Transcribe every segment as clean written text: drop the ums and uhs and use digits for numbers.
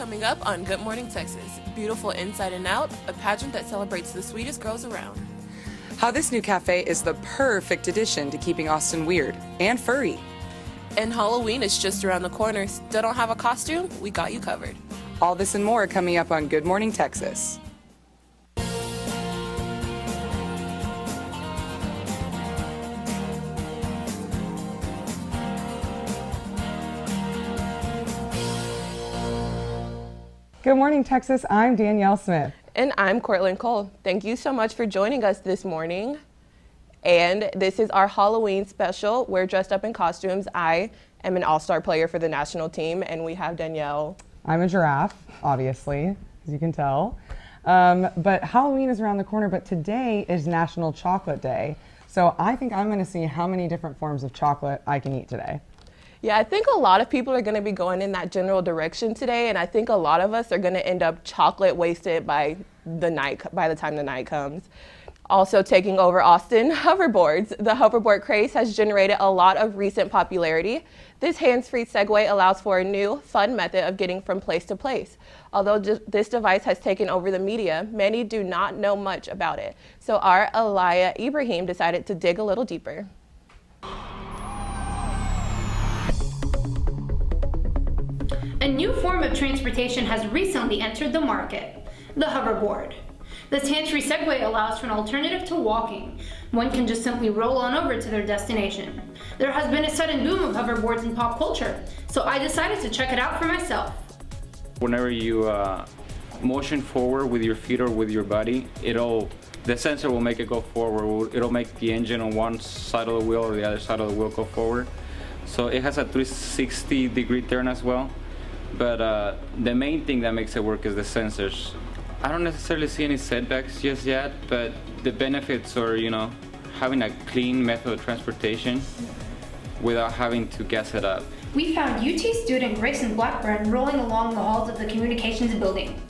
Coming up on Good Morning Texas, Beautiful Inside and Out, a pageant that celebrates the sweetest girls around. How this new cafe is the perfect addition to keeping Austin weird and furry. And Halloween is just around the corner. Still don't have a costume? We got you covered. All this and more coming up on Good Morning Texas. Good morning, Texas. I'm Danielle Smith. And I'm Cortland Cole. Thank you so much for joining us this morning. And this is our Halloween special. We're dressed up in costumes. I am an all-star player for the national team, and we have Danielle. I'm a giraffe, obviously, as you can tell. But Halloween is around the corner, but today is National Chocolate Day. So I think I'm going to see how many different forms of chocolate I can eat today. Yeah, I think a lot of people are going to be going in that general direction today, and I think a lot of us are going to end up chocolate wasted by the time the night comes. Also taking over Austin, hoverboards. The hoverboard craze has generated a lot of recent popularity. This hands-free Segway allows for a new, fun method of getting from place to place. Although this device has taken over the media, many do not know much about it. So our Aliyah Ibrahim decided to dig a little deeper. A new form of transportation has recently entered the market, the hoverboard. This hands-free Segway allows for an alternative to walking. One can just simply roll on over to their destination. There has been a sudden boom of hoverboards in pop culture, so I decided to check it out for myself. Whenever you motion forward with your feet or with your body, the sensor will make it go forward. It'll make the engine on one side of the wheel or the other side of the wheel go forward. So it has a 360-degree turn as well. But the main thing that makes it work is the sensors. I don't necessarily see any setbacks just yet, but the benefits are, having a clean method of transportation without having to gas it up. We found UT student Grayson Blackburn rolling along the halls of the communications building.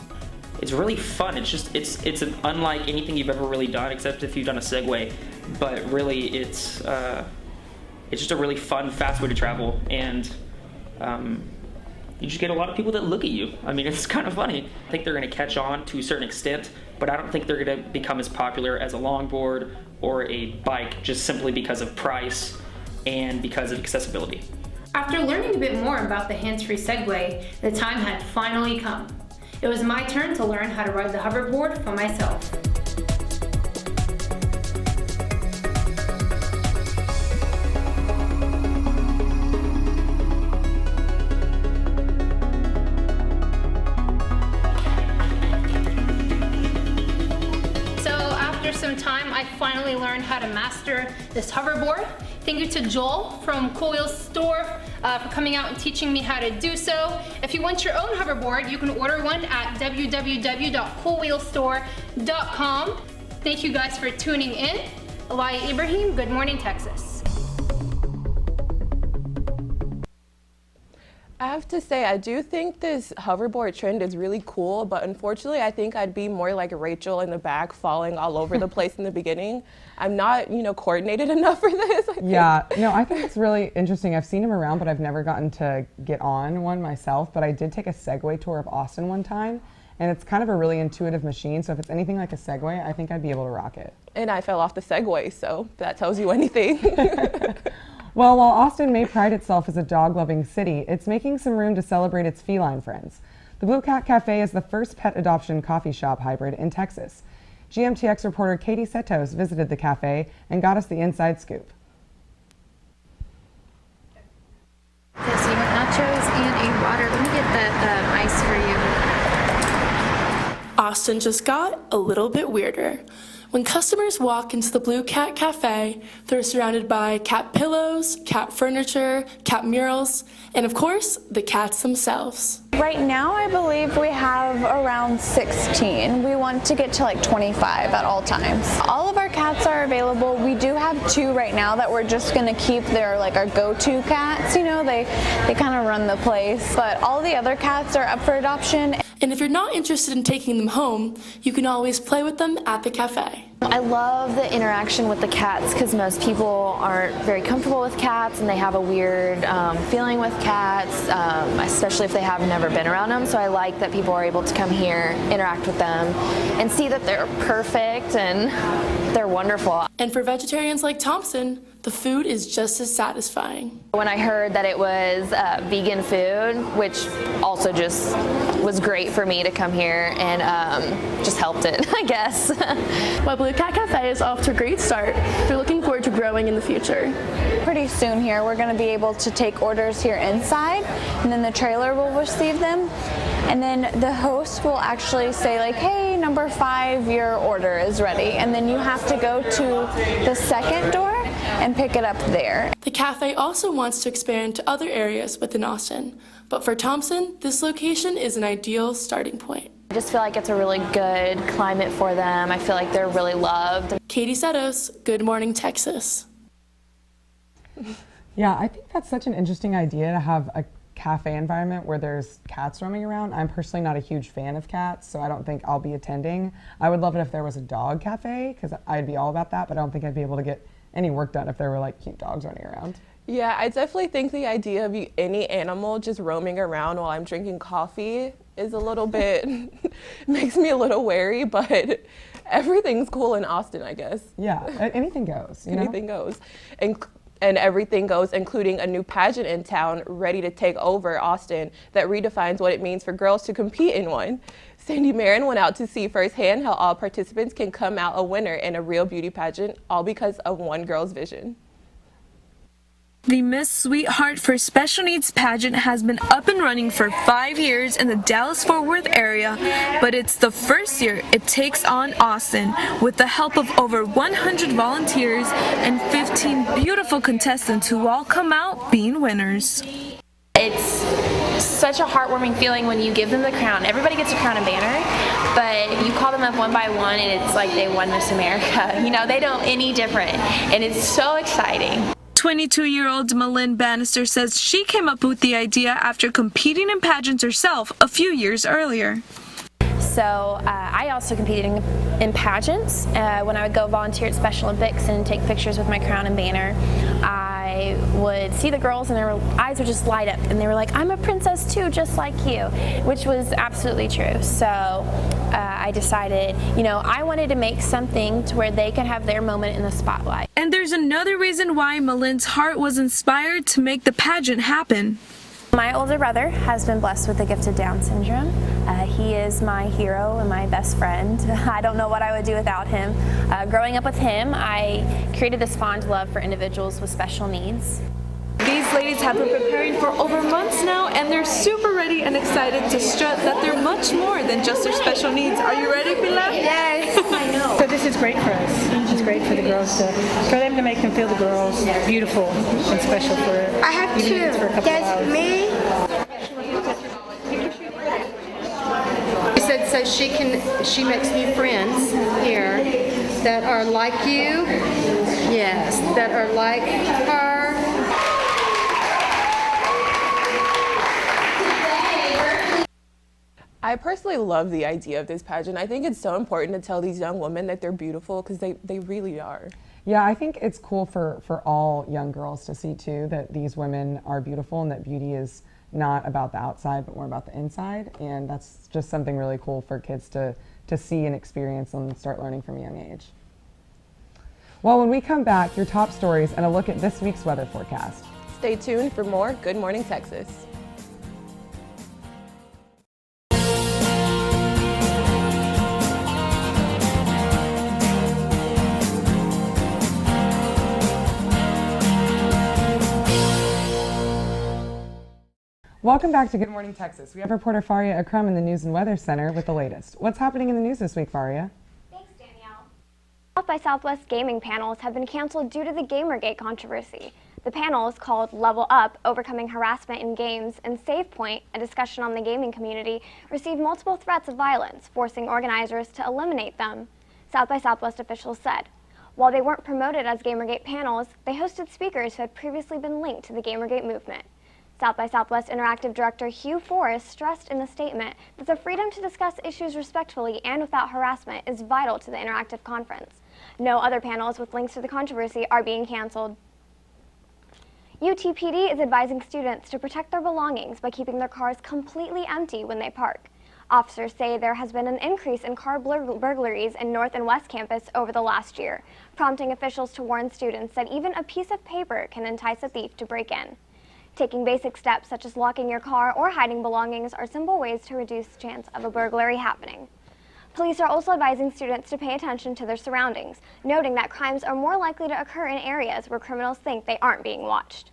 It's really fun. It's unlike anything you've ever really done, except if you've done a Segway. But really, it's just a really fun, fast way to travel, and you just get a lot of people that look at you. I mean, it's kind of funny. I think they're going to catch on to a certain extent, but I don't think they're going to become as popular as a longboard or a bike just simply because of price and because of accessibility. After learning a bit more about the hands-free Segway, the time had finally come. It was my turn to learn how to ride the hoverboard for myself. I finally learned how to master this hoverboard. Thank you to Joel from Cool Wheels Store for coming out and teaching me how to do so. If you want your own hoverboard, you can order one at www.coolwheelstore.com. Thank you guys for tuning in. Aliyah Ibrahim, Good Morning Texas. I have to say, I do think this hoverboard trend is really cool, but unfortunately, I think I'd be more like Rachel in the back, falling all over the place in the beginning. I'm not, coordinated enough for this. Yeah, no, I think it's really interesting. I've seen them around, but I've never gotten to get on one myself. But I did take a Segway tour of Austin one time, and it's kind of a really intuitive machine. So if it's anything like a Segway, I think I'd be able to rock it. And I fell off the Segway, so if that tells you anything. Well, while Austin may pride itself as a dog-loving city, it's making some room to celebrate its feline friends. The Blue Cat Cafe is the first pet adoption coffee shop hybrid in Texas. GMTX reporter Katie Setos visited the cafe and got us the inside scoop. Yes, you want nachos and a water. Let me get that ice for you. Austin just got a little bit weirder. When customers walk into the Blue Cat Cafe, they're surrounded by cat pillows, cat furniture, cat murals, and of course, the cats themselves. Right now, I believe we have around 16. We want to get to like 25 at all times. All of our cats are available. We do have 2 right now that we're just gonna keep. They're like our go-to cats, you know, they kind of run the place. But all the other cats are up for adoption. And if you're not interested in taking them home, you can always play with them at the cafe. I love the interaction with the cats because most people aren't very comfortable with cats and they have a weird feeling with cats, especially if they have never been around them. So I like that people are able to come here, interact with them, and see that they're perfect and they're wonderful. And for vegetarians like Thompson, the food is just as satisfying. When I heard that it was vegan food, which also just was great for me to come here and just helped it, I guess. My Blue Cat Cafe is off to a great start. We're looking forward to growing in the future. Pretty soon here, we're gonna be able to take orders here inside, and then the trailer will receive them. And then the host will actually say like, hey, number 5, your order is ready. And then you have to go to the second door and pick it up there. The cafe also wants to expand to other areas within Austin, but for Thompson, this location is an ideal starting point. I just feel like it's a really good climate for them. I feel like they're really loved. Katie Setos, Good Morning Texas. Yeah, I think that's such an interesting idea to have a cafe environment where there's cats roaming around. I'm personally not a huge fan of cats, so I don't think I'll be attending. I would love it if there was a dog cafe, because I'd be all about that, but I don't think I'd be able to get any work done if there were like cute dogs running around. Yeah, I definitely think the idea of any animal just roaming around while I'm drinking coffee is a little bit, makes me a little wary, but everything's cool in Austin, I guess. Yeah, anything goes, you know? Anything goes. And everything goes, including a new pageant in town ready to take over Austin that redefines what it means for girls to compete in one. Sandy Marin went out to see firsthand how all participants can come out a winner in a real beauty pageant, all because of one girl's vision. The Miss Sweetheart for Special Needs pageant has been up and running for 5 years in the Dallas-Fort Worth area, but it's the first year it takes on Austin with the help of over 100 volunteers and 15 beautiful contestants who all come out being winners. It's such a heartwarming feeling when you give them the crown. Everybody gets a crown and banner, but you call them up one by one and it's like they won Miss America. You know, they don't any different, and it's so exciting. 22-year-old Malin Bannister says she came up with the idea after competing in pageants herself a few years earlier. So I also competed in pageants. When I would go volunteer at Special Olympics and take pictures with my crown and banner, I would see the girls and their eyes would just light up and they were like, I'm a princess too, just like you, which was absolutely true. So I decided, you know, I wanted to make something to where they could have their moment in the spotlight. And there's another reason why Malin's heart was inspired to make the pageant happen. My older brother has been blessed with the gift of Down syndrome. He is my hero and my best friend. I don't know what I would do without him. Growing up with him, I created this fond love for individuals with special needs. These ladies have been preparing for over months now, and they're super ready and excited to strut that they're much more than just their special needs. Are you ready, Pilar? Yes, I know. So this is great for us. It's great for the girls for them to make them feel the girls beautiful and special for. I have two. For a couple That's hours. me. She said so she makes new friends here that are like you. Yes, that are like her. I personally love the idea of this pageant. I think it's so important to tell these young women that they're beautiful because they really are. Yeah, I think it's cool for all young girls to see too that these women are beautiful and that beauty is not about the outside but more about the inside, and that's just something really cool for kids to see and experience and start learning from a young age. Well, when we come back, your top stories and a look at this week's weather forecast. Stay tuned for more Good Morning Texas. Welcome back to Good Morning Texas. We have reporter Faria Akram in the News and Weather Center with the latest. What's happening in the news this week, Faria? Thanks, Danielle. South by Southwest gaming panels have been canceled due to the Gamergate controversy. The panels, called Level Up, Overcoming Harassment in Games, and Save Point, a discussion on the gaming community, received multiple threats of violence, forcing organizers to eliminate them, South by Southwest officials said. While they weren't promoted as Gamergate panels, they hosted speakers who had previously been linked to the Gamergate movement. South by Southwest Interactive Director Hugh Forrest stressed in the statement that the freedom to discuss issues respectfully and without harassment is vital to the interactive conference. No other panels with links to the controversy are being canceled. UTPD is advising students to protect their belongings by keeping their cars completely empty when they park. Officers say there has been an increase in car burglaries in North and West Campus over the last year, prompting officials to warn students that even a piece of paper can entice a thief to break in. Taking basic steps such as locking your car or hiding belongings are simple ways to reduce the chance of a burglary happening. Police are also advising students to pay attention to their surroundings, noting that crimes are more likely to occur in areas where criminals think they aren't being watched.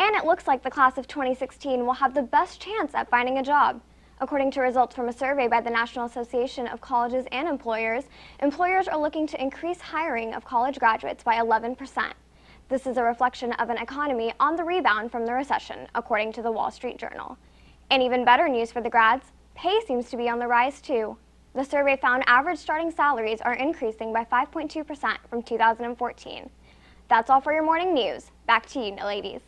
And it looks like the class of 2016 will have the best chance at finding a job. According to results from a survey by the National Association of Colleges and Employers, employers are looking to increase hiring of college graduates by 11%. This is a reflection of an economy on the rebound from the recession, according to the Wall Street Journal. And even better news for the grads, pay seems to be on the rise too. The survey found average starting salaries are increasing by 5.2% from 2014. That's all for your morning news. Back to you, ladies.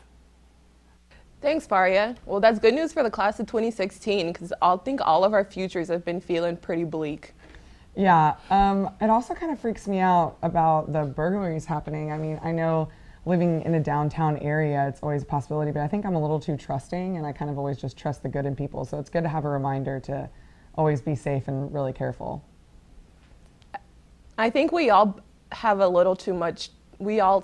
Thanks, Faria. Well, that's good news for the class of 2016 because I think all of our futures have been feeling pretty bleak. Yeah, it also kind of freaks me out about the burglaries happening. I mean, I know living in a downtown area, it's always a possibility, but I think I'm a little too trusting and I kind of always just trust the good in people. So it's good to have a reminder to always be safe and really careful. I think we all have a little too much. We all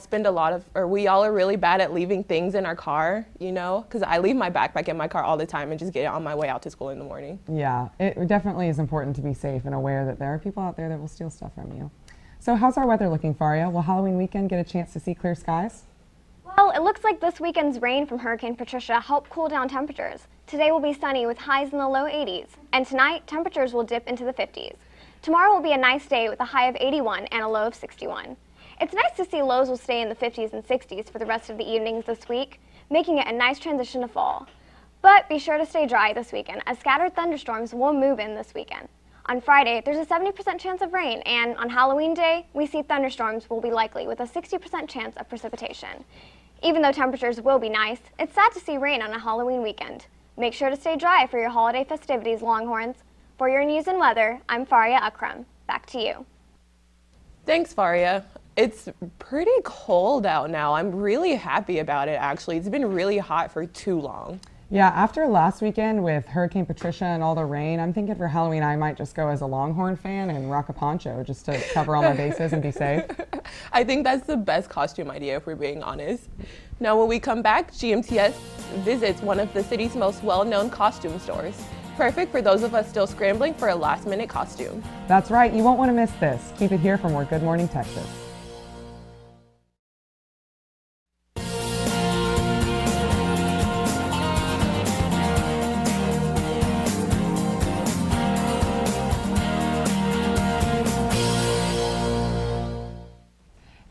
are really bad at leaving things in our car, you know, because I leave my backpack in my car all the time and just get it on my way out to school in the morning. Yeah, it definitely is important to be safe and aware that there are people out there that will steal stuff from you. So how's our weather looking, Faria? Will Halloween weekend get a chance to see clear skies? Well, it looks like this weekend's rain from Hurricane Patricia helped cool down temperatures. Today will be sunny with highs in the low 80s, and tonight temperatures will dip into the 50s. Tomorrow will be a nice day with a high of 81 and a low of 61. It's nice to see lows will stay in the 50s and 60s for the rest of the evenings this week, making it a nice transition to fall. But be sure to stay dry this weekend, as scattered thunderstorms will move in this weekend. On Friday, there's a 70% chance of rain, and on Halloween Day, we see thunderstorms will be likely with a 60% chance of precipitation. Even though temperatures will be nice, it's sad to see rain on a Halloween weekend. Make sure to stay dry for your holiday festivities, Longhorns. For your news and weather, I'm Faria Akram. Back to you. Thanks, Faria. It's pretty cold out now. I'm really happy about it, actually. It's been really hot for too long. Yeah, after last weekend with Hurricane Patricia and all the rain, I'm thinking for Halloween I might just go as a Longhorn fan and rock a poncho just to cover all my bases and be safe. I think that's the best costume idea, if we're being honest. Now, when we come back, GMTS visits one of the city's most well-known costume stores. Perfect for those of us still scrambling for a last-minute costume. That's right, you won't want to miss this. Keep it here for more Good Morning Texas.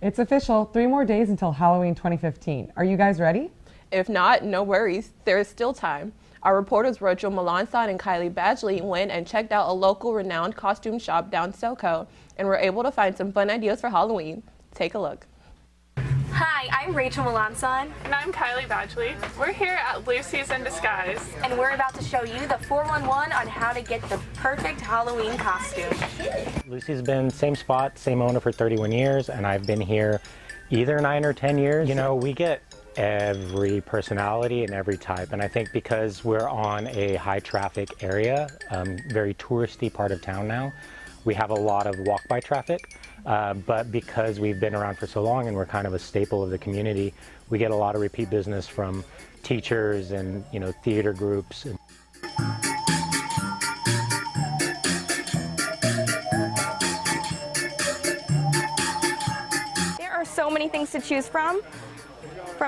It's official, 3 more days until Halloween 2015. Are you guys ready? If not, no worries, there is still time. Our reporters Rachel Melanson and Kylie Badgley went and checked out a local renowned costume shop down SoCo and were able to find some fun ideas for Halloween. Take a look. Hi, I'm Rachel Melanson. And I'm Kylie Badgley. We're here at Lucy's in Disguise. And we're about to show you the 411 on how to get the perfect Halloween costume. Lucy's been same spot, same owner for 31 years, and I've been here either 9 or 10 years. You know, we get every personality and every type, and I think because we're on a high traffic area, very touristy part of town now, we have a lot of walk-by traffic. But because we've been around for so long and we're kind of a staple of the community, we get a lot of repeat business from teachers and, you know, theater groups. There are so many things to choose from.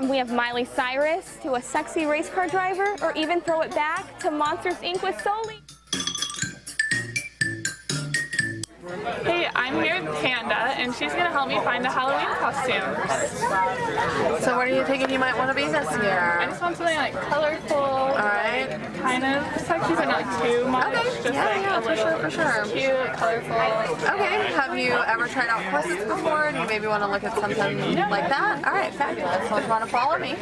We have Miley Cyrus to a sexy race car driver, or even throw it back to Monsters Inc. with Sully. Hey, I'm here with Panda, and she's going to help me find a Halloween costume. So what are you thinking you might want to be this year? I just want something like colorful, all right. kind kind of sexy, but not too much. Okay. Just Yeah, like a little for sure. cute, colorful. Okay. Have you ever tried out corsets before and you maybe want to look at something like that? All right, fabulous. So if you want to follow me.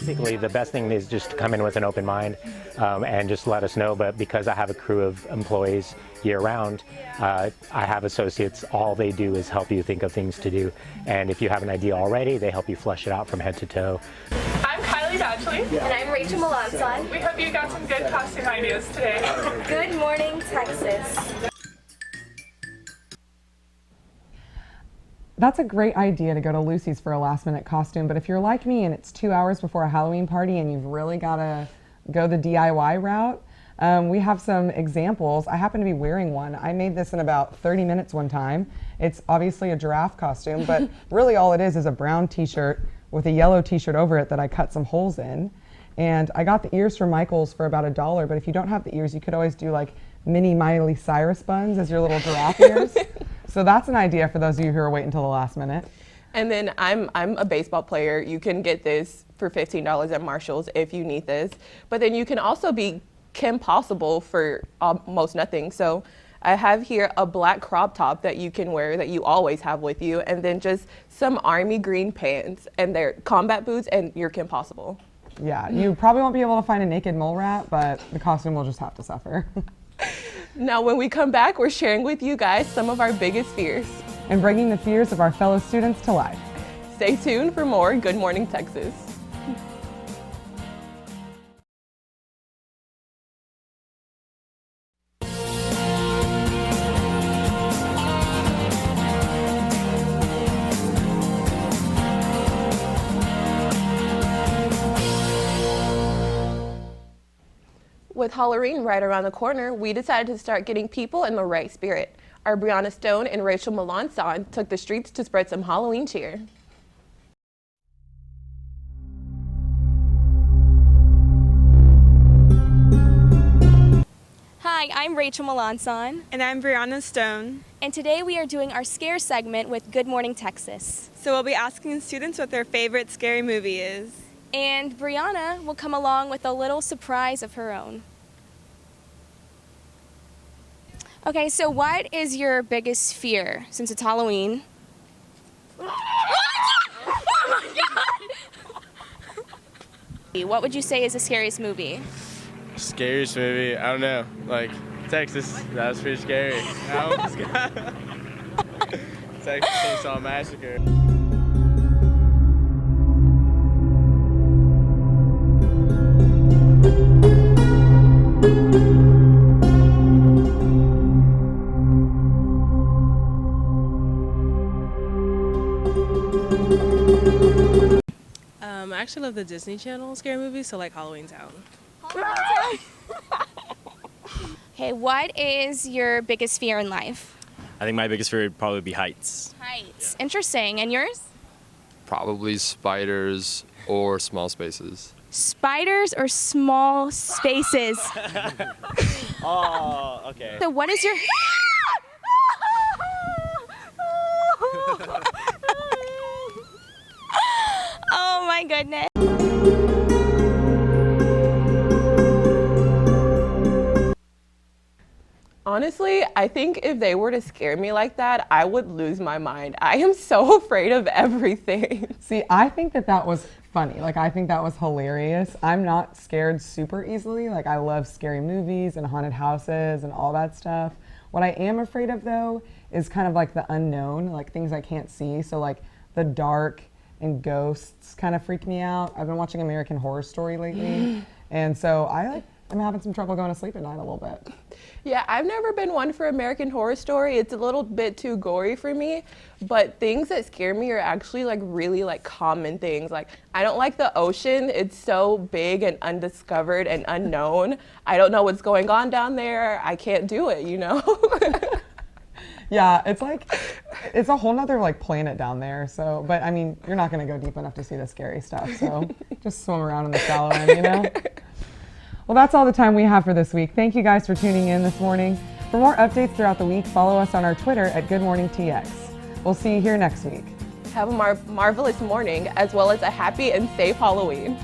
Basically, the best thing is just to come in with an open mind and just let us know. But because I have a crew of employees year-round, I have associates. All they do is help you think of things to do. And if you have an idea already, they help you flesh it out from head to toe. I'm Kylie Badgley. And I'm Rachel Melanson. We hope you got some good costume ideas today. Good morning, Texas. That's a great idea to go to Lucy's for a last-minute costume, but if you're like me and it's 2 hours before a Halloween party and you've really got to go the DIY route, we have some examples. I happen to be wearing one. I made this in about 30 minutes one time. It's obviously a giraffe costume, but really all it is a brown t-shirt with a yellow t-shirt over it that I cut some holes in. And I got the ears from Michael's for about $1, but if you don't have the ears, you could always do like mini Miley Cyrus buns as your little giraffe ears. So that's an idea for those of you who are waiting until the last minute. And then I'm a baseball player. You can get this for $15 at Marshall's if you need this. But then you can also be Kim Possible for almost nothing. So I have here a black crop top that you can wear that you always have with you, and then just some army green pants, and they're combat boots, and you're Kim Possible. Yeah, you probably won't be able to find a naked mole rat, but the costume will just have to suffer. Now, when we come back, we're sharing with you guys some of our biggest fears. And bringing the fears of our fellow students to life. Stay tuned for more Good Morning Texas. With Halloween right around the corner, we decided to start getting people in the right spirit. Our Brianna Stone and Rachel Melanson took the streets to spread some Halloween cheer. Hi, I'm Rachel Melanson. And I'm Brianna Stone. And today we are doing our scare segment with Good Morning Texas. So we'll be asking students what their favorite scary movie is. And Brianna will come along with a little surprise of her own. Okay, so what is your biggest fear since it's Halloween? What would you say is the scariest movie? Scariest movie? I don't know. Like, Texas. That was pretty scary. Texas Chainsaw Massacre. I actually love the Disney Channel scary movies, so like Halloween Town. Okay, what is your biggest fear in life? I think my biggest fear would probably be heights. Heights. Yeah. Interesting. And yours? Probably spiders or small spaces. Spiders or small spaces? Oh, okay. So what is your... Oh my goodness. Honestly, I think if they were to scare me like that, I would lose my mind. I am so afraid of everything. See, I think that was funny. Like, I think that was hilarious. I'm not scared super easily. Like, I love scary movies and haunted houses and all that stuff. What I am afraid of, though, is kind of like the unknown, like things I can't see. So, like, the dark and ghosts kind of freak me out. I've been watching American Horror Story lately. And so I I'm having some trouble going to sleep at night a little bit. Yeah, I've never been one for American Horror Story. It's a little bit too gory for me, but things that scare me are actually like really like common things. Like I don't like the ocean. It's so big and undiscovered and unknown. I don't know what's going on down there. I can't do it, you know? Yeah, it's like, it's a whole nother like planet down there. So, but I mean, you're not going to go deep enough to see the scary stuff. So just swim around in the shallow end, you know? Well, that's all the time we have for this week. Thank you guys for tuning in this morning. For more updates throughout the week, follow us on our Twitter at Good Morning TX. We'll see you here next week. Have a marvelous morning, as well as a happy and safe Halloween.